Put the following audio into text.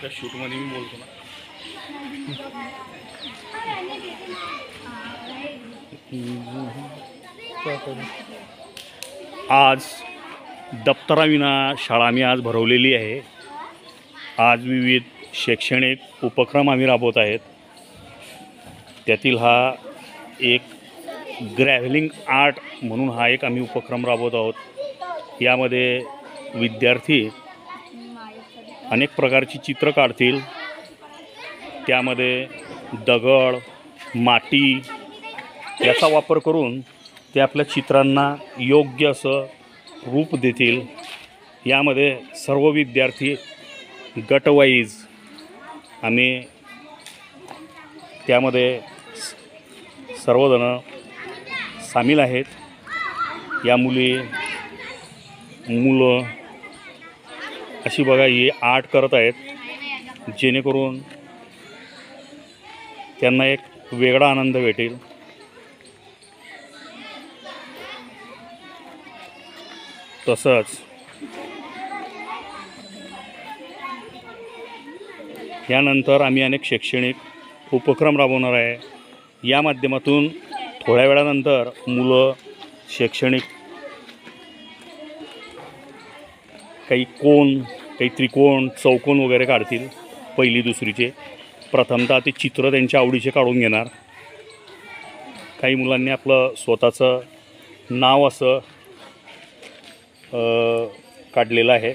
आपल्या शूटमध्ये मी बोलतो ना. आज दप्तराविना शाळा आम्ही आज भरवलेली आहे. आज विविध शैक्षणिक उपक्रम आम्ही राबवत आहेत. त्यातील हा एक ग्रॅव्हलिंग आर्ट म्हणून हा एक आम्ही उपक्रम राबवत आहोत. यामध्ये विद्यार्थी अनेक प्रकारची चित्र काढतील. त्यामध्ये दगड, माती याचा वापर करून ते आपल्या चित्रांना योग्य असं रूप देतील. यामध्ये सर्व विद्यार्थी गटवाईज आम्ही त्यामध्ये सर्वजण सामील आहेत. या मुलं अशी बघा ही आर्ट करत आहेत, जेणेकरून त्यांना एक वेगळा आनंद भेटेल. तसंच यानंतर आम्ही अनेक शैक्षणिक उपक्रम राबवणार आहे. या माध्यमातून थोड्या वेळानंतर मुलं शैक्षणिक काही कोन, काही त्रिकोण, चौकोन वगैरे काढतील. पहिली दुसरीचे प्रथमतः ते चित्र त्यांच्या आवडीचे काढून घेणार. काही मुलांनी आपलं स्वतःचं नाव असं काढलेलं आहे.